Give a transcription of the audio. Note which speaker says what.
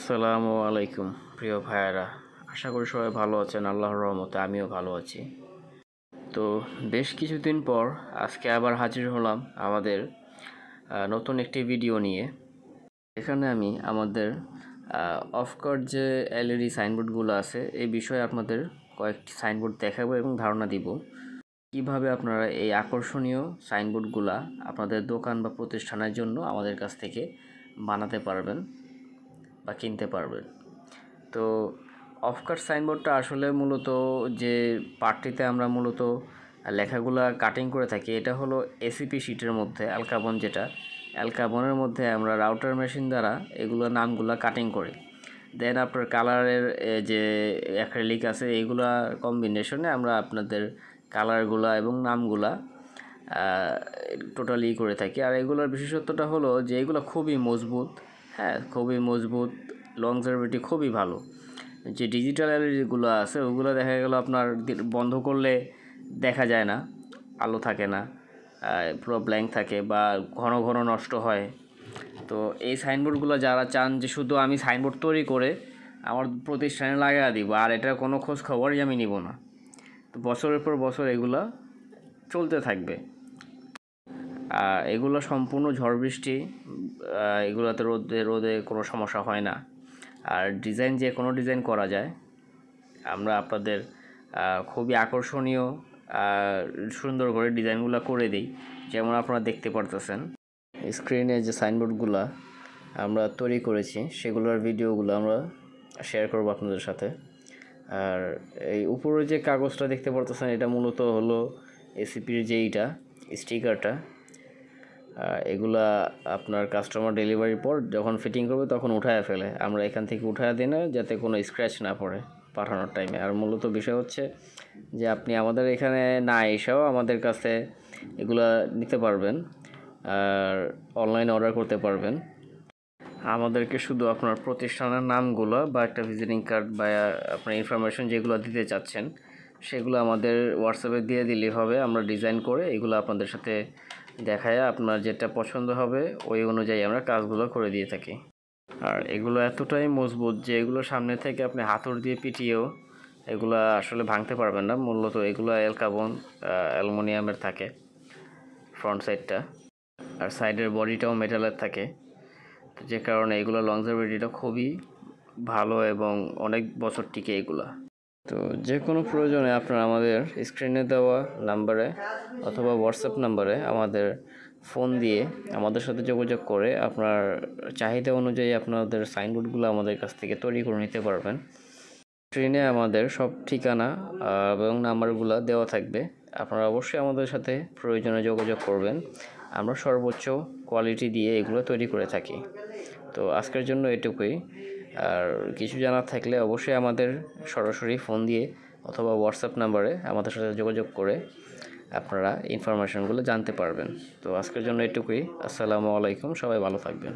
Speaker 1: আসসালামু আলাইকুম প্রিয় ভাইয়েরা, আশা করি সবাই ভালো আছেন। আল্লাহর রহমতে আমিও ভালো আছি। তো বেশ কিছুদিন পর আজকে আবার হাজির হলাম আমাদের নতুন একটি ভিডিও নিয়ে। এখানে আমি আমাদের অফকোর্স যে এলইডি সাইনবোর্ডগুলো আছে এই বিষয়ে আপনাদের কয়েকটি সাইনবোর্ড দেখাবো এবং ধারণা দিব কিভাবে আপনারা এই আকর্ষণীয় সাইনবোর্ডগুলা আপনাদের দোকান বা প্রতিষ্ঠানের জন্য আমাদের কাছ থেকে বানাতে পারবেন বা কিনতে পারবেন। তো অফকাট সাইনবোর্ডটা আসলে মূলত যে পার্টটিতে আমরা মূলত লেখাগুলা কাটিং করে থাকি এটা হলো এসিপি শিটের মধ্যে অ্যালকাবন, যেটা অ্যালকাবনের মধ্যে আমরা রাউটার মেশিন দ্বারা এগুলো নামগুলা কাটিং করি। দেন আপনার কালারের যে অ্যাক্রিলিক আছে এইগুলা কম্বিনেশনে আমরা আপনাদের কালারগুলা এবং নামগুলা টোটালি করে থাকি। আর এগুলোর বিশেষত্বটা হলো যে এগুলো খুবই মজবুত, খুবই মজবুত, লংজারভিটি খুবই ভালো। যে ডিজিটাল এলইডিগুলো আছে ওগুলো দেখা গেল আপনার বন্ধ করলে দেখা যায় না, আলো থাকে না, পুরো ব্ল্যাঙ্ক থাকে বা ঘন ঘন নষ্ট হয়। তো এই সাইনবোর্ডগুলো যারা চান যে শুধু আমি সাইনবোর্ড তৈরি করে আমার প্রতিষ্ঠানে লাগিয়ে দিব আর এটার কোনো খোঁজ খবরই আমি নিব না, তো বছরের পর বছর এগুলো চলতে থাকবে। এগুলো সম্পূর্ণ ঝড় বৃষ্টি, এগুলোতে রোদে কোনো সমস্যা হয় না। আর ডিজাইন যে কোনো ডিজাইন করা যায়, আমরা আপনাদের খুবই আকর্ষণীয় সুন্দর করে ডিজাইনগুলো করে দিই। যেমন আপনারা দেখতে পারতেছেন স্ক্রিনে যে সাইনবোর্ডগুলো আমরা তৈরি করেছি সেগুলোর ভিডিওগুলো আমরা শেয়ার করব আপনাদের সাথে। আর এই উপরে যে কাগজটা দেখতে পারতেছেন এটা মূলত হলো এসিপির যে এইটা স্টিকারটা। এগুলা আপনার কাস্টমার ডেলিভারির পর যখন ফিটিং করবে তখন উঠায় ফেলে, আমরা এখান থেকে উঠায় দিই না যাতে কোনো স্ক্র্যাচ না পড়ে পাঠানোর টাইমে। আর মূলত বিষয় হচ্ছে যে আপনি আমাদের এখানে না এসেও আমাদের কাছে এগুলা নিতে পারবেন আর অনলাইনে অর্ডার করতে পারবেন। আমাদেরকে শুধু আপনার প্রতিষ্ঠানের নামগুলো বা একটা ভিজিটিং কার্ড বা আপনার ইনফরমেশন যেগুলো দিতে চাচ্ছেন সেগুলো আমাদের হোয়াটসঅ্যাপে দিয়ে দিলেই হবে। আমরা ডিজাইন করে এগুলো আপনাদের সাথে দেখায় আপনার যেটা পছন্দ হবে ওই অনুযায়ী আমরা কাজগুলো করে দিয়ে থাকি। আর এগুলো এতটাই মজবুত যে এগুলো সামনে থেকে আপনি হাতুড় দিয়ে পিটিয়েও এগুলো আসলে ভাঙতে পারবেন না। মূলত এগুলো অ্যালকাবন অ্যালুমিনিয়ামের থাকে ফ্রন্ট সাইডটা, আর সাইডের বডিটাও মেটালের থাকে, যে কারণে এগুলো লংজারভিটিটা খুবই ভালো এবং অনেক বছর টিকে এগুলা। তো যে কোনো প্রয়োজনে আপনারা আমাদের স্ক্রিনে দেওয়া নাম্বারে অথবা হোয়াটসঅ্যাপ নাম্বারে আমাদের ফোন দিয়ে আমাদের সাথে যোগাযোগ করে আপনার চাহিদা অনুযায়ী আপনাদের সাইনবোর্ডগুলো আমাদের কাছ থেকে তৈরি করে নিতে পারবেন। স্ক্রিনে আমাদের সব ঠিকানা এবং নাম্বারগুলো দেওয়া থাকবে, আপনারা অবশ্যই আমাদের সাথে প্রয়োজনে যোগাযোগ করবেন। আমরা সর্বোচ্চ কোয়ালিটি দিয়ে এগুলো তৈরি করে থাকি। তো আজকের জন্য এটুকুই। আর কিছু জানার থাকলে অবশ্যই আমাদের সরাসরি ফোন দিয়ে অথবা হোয়াটসঅ্যাপ নাম্বারে আমাদের সাথে যোগাযোগ করে আপনারা ইনফরমেশনগুলো জানতে পারবেন। তো আজকের জন্য এটুকুই। আসসালামু আলাইকুম, সবাই ভালো থাকবেন।